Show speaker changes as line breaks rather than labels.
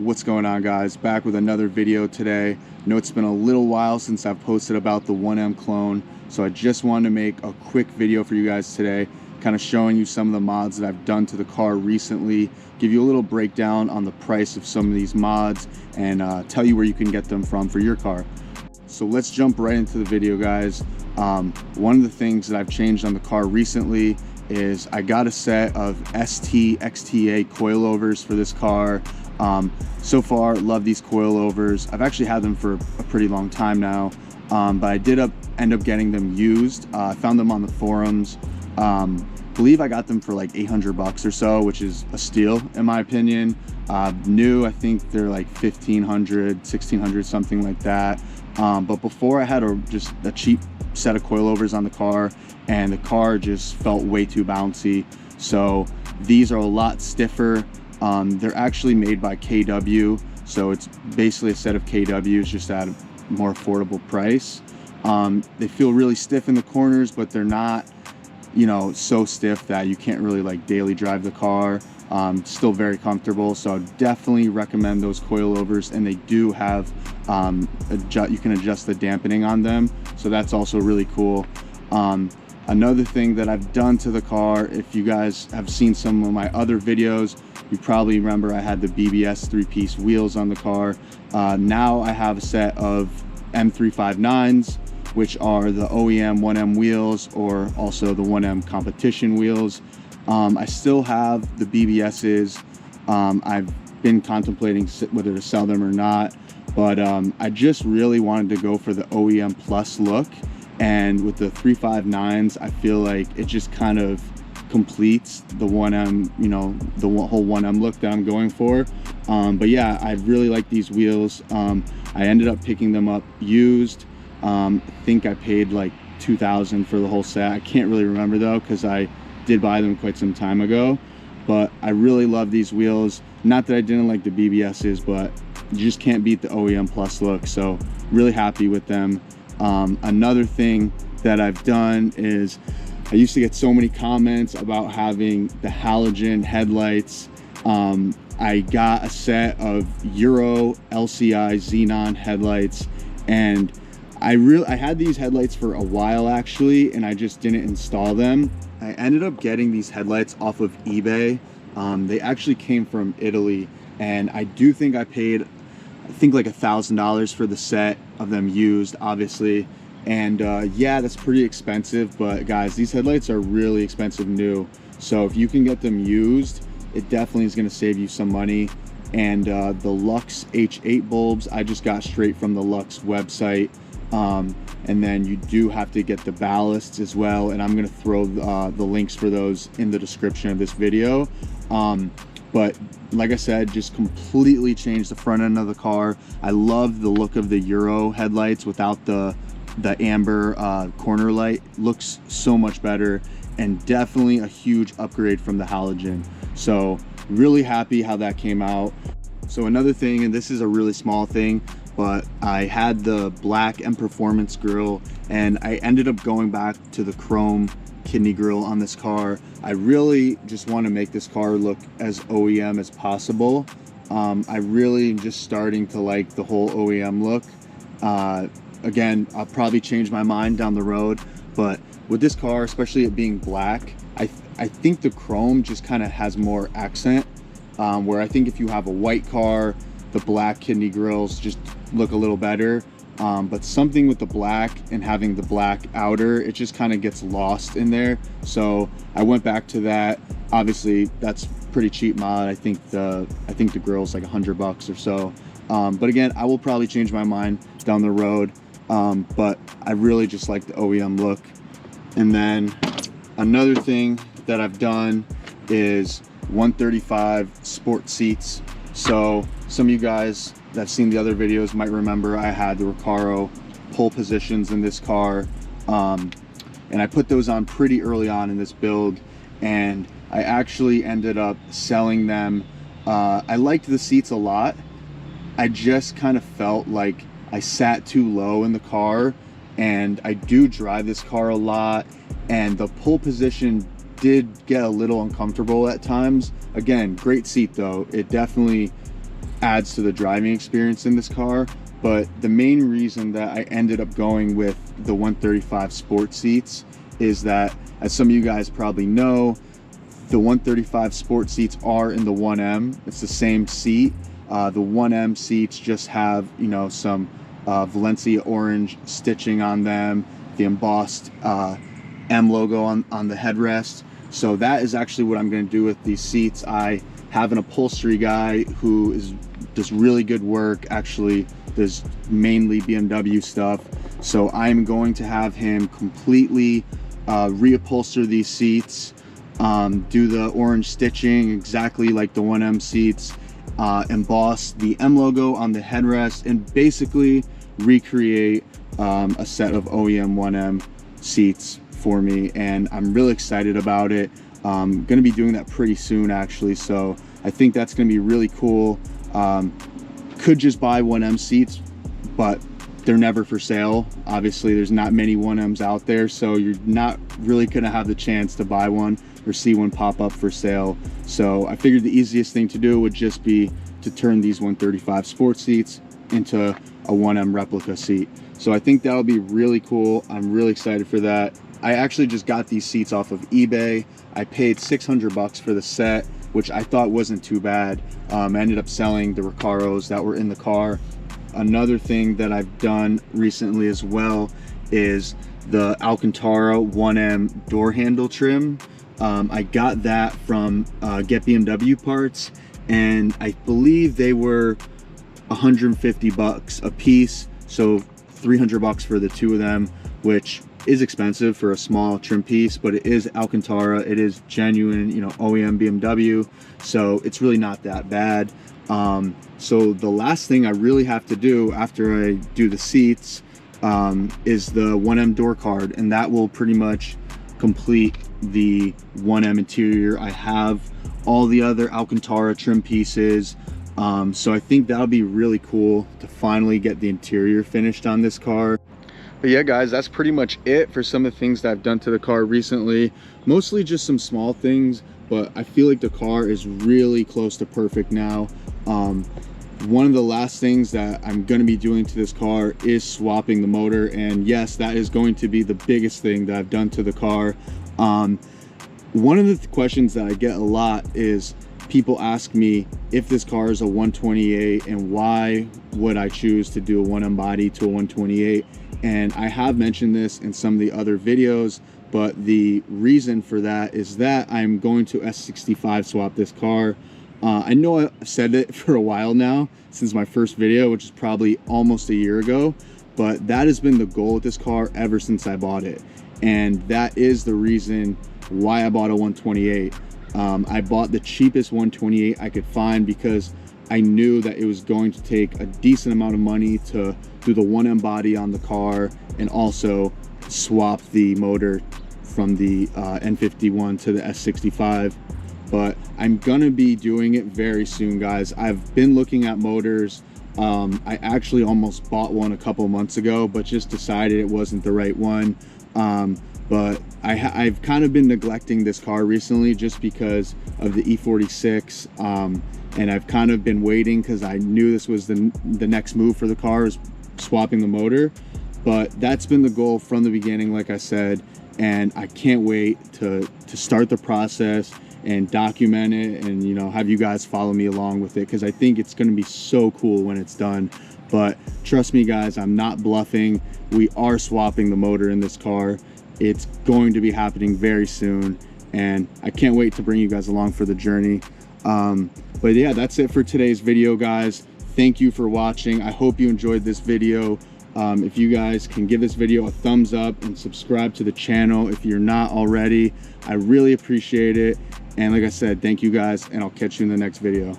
What's going on, guys? Back with another video today. I know it's been a little while since I've posted about the 1M clone, so I just wanted to make a quick video for you guys today, kind of showing you some of the mods that I've done to the car recently, give you a little breakdown on the price of some of these mods, and tell you where you can get them from for your car. So let's jump right into the video, guys. One of the things that I've changed on the car recently is I got a set of ST XTA coilovers for this car. So far, love these coilovers. I've actually had them for a pretty long time now, but I did end up getting them used. I found them on the forums. Believe I got them for like 800 bucks or so, which is a steal in my opinion. New, I think they're like 1500, 1600, something like that. But before, I had just a cheap set of coilovers on the car, and the car just felt way too bouncy. So these are a lot stiffer. They're actually made by KW, so it's basically a set of KWs just at a more affordable price. They feel really stiff in the corners, but they're not, you know, so stiff that you can't really like daily drive the car. Still very comfortable, so I definitely recommend those coilovers, and they do have you can adjust the dampening on them, so that's also really cool. Another thing that I've done to the car, if you guys have seen some of my other videos, you probably remember I had the BBS 3-piece wheels on the car. Now I have a set of M359s, which are the OEM 1M wheels, or also the 1M competition wheels. I still have the BBSs. I've been contemplating whether to sell them or not, but I just really wanted to go for the OEM Plus look. And with the 359s, I feel like it just kind of completes the 1M, you know, the whole 1M look that I'm going for. But yeah, I really like these wheels. I ended up picking them up used. I think I paid like $2,000 for the whole set. I can't really remember though, because I did buy them quite some time ago. But I really love these wheels. Not that I didn't like the BBSs, but you just can't beat the OEM Plus look. So really happy with them. Another thing that I've done is I used to get so many comments about having the halogen headlights. I got a set of Euro LCI xenon headlights, and I had these headlights for a while actually, and I just didn't install them. I ended up getting these headlights off of eBay. They actually came from Italy, and I do think I paid, I think like $1,000 for the set of them used, obviously. And yeah, that's pretty expensive, but guys, these headlights are really expensive new. So if you can get them used, it definitely is gonna save you some money. And the Lux H8 bulbs, I just got straight from the Lux website. And then you do have to get the ballasts as well, and I'm gonna throw the links for those in the description of this video. But like I said, just completely changed the front end of the car. I love the look of the Euro headlights without the amber corner light. Looks so much better, and definitely a huge upgrade from the halogen. So really happy how that came out. So another thing, and this is a really small thing, but I had the black M Performance grille, and I ended up going back to the chrome kidney grille on this car. I really just want to make this car look as OEM as possible. I really am just starting to like the whole OEM look. Again, I'll probably change my mind down the road, but with this car, especially it being black, I think the chrome just kind of has more accent, where I think if you have a white car, the black kidney grills just look a little better. But something with the black and having the black outer, it just kind of gets lost in there. So I went back to that. Obviously that's pretty cheap mod. I think the grill's like 100 bucks or so. But again, I will probably change my mind down the road. But I really just like the OEM look. And then another thing that I've done is 135 sport seats. So some of you guys that have seen the other videos might remember I had the Recaro pole positions in this car, and I put those on pretty early on in this build, and I actually ended up selling them. I liked the seats a lot. I just kind of felt like I sat too low in the car, and I do drive this car a lot, and the pole position did get a little uncomfortable at times. Again, great seat though. It definitely adds to the driving experience in this car. But the main reason that I ended up going with the 135 sport seats is that, as some of you guys probably know, the 135 sport seats are in the 1M. It's the same seat. The 1M seats just have, you know, some Valencia orange stitching on them, the embossed M logo on the headrest. So that is actually what I'm going to do with these seats. I have an upholstery guy who does really good work, actually does mainly BMW stuff. So I'm going to have him completely reupholster these seats, do the orange stitching exactly like the 1M seats, emboss the M logo on the headrest, and basically recreate a set of OEM 1M seats for me. And I'm really excited about it. I'm gonna be doing that pretty soon actually, so I think that's gonna be really cool. Could just buy 1M seats, but they're never for sale. Obviously there's not many 1Ms out there, so you're not really gonna have the chance to buy one or see one pop up for sale. So I figured the easiest thing to do would just be to turn these 135 sport seats into a 1M replica seat. So I think that'll be really cool. I'm really excited for that. I actually just got these seats off of eBay. I paid 600 bucks for the set, which I thought wasn't too bad. I ended up selling the Recaros that were in the car. Another thing that I've done recently as well is the Alcantara 1M door handle trim. I got that from Get BMW Parts, and I believe they were 150 bucks a piece, so 300 bucks for the two of them, which is expensive for a small trim piece, but it is Alcantara, it is genuine, you know, OEM BMW, so it's really not that bad. So the last thing I really have to do after I do the seats is the 1M door card, and that will pretty much complete the 1M interior. I have all the other Alcantara trim pieces, so I think that'll be really cool to finally get the interior finished on this car. But yeah guys, that's pretty much it for some of the things that I've done to the car recently. Mostly just some small things, but I feel like the car is really close to perfect now. One of the last things that I'm going to be doing to this car is swapping the motor, and yes, that is going to be the biggest thing that I've done to the car. One of the questions that I get a lot is people ask me if this car is a 128 and why would I choose to do a 1M body to a 128. And I have mentioned this in some of the other videos, but the reason for that is that I'm going to S65 swap this car. I know I've said it for a while now, since my first video, which is probably almost a year ago, but that has been the goal with this car ever since I bought it. And that is the reason why I bought a 128. I bought the cheapest 128 I could find because I knew that it was going to take a decent amount of money to do the 1M body on the car and also swap the motor from the N51 to the S65. But I'm gonna be doing it very soon, guys. I've been looking at motors. I actually almost bought one a couple months ago, but just decided it wasn't the right one. But I've kind of been neglecting this car recently just because of the E46, and I've kind of been waiting because I knew this was the next move for the car, is swapping the motor. But that's been the goal from the beginning, like I said, and I can't wait to start the process and document it, and you know, have you guys follow me along with it, because I think it's going to be so cool when it's done. But trust me guys, I'm not bluffing. We are swapping the motor in this car. It's going to be happening very soon, and I can't wait to bring you guys along for the journey. But yeah, that's it for today's video, guys. Thank you for watching. I hope you enjoyed this video. If you guys can give this video a thumbs up and subscribe to the channel if you're not already, I really appreciate it. And like I said, thank you guys, and I'll catch you in the next video.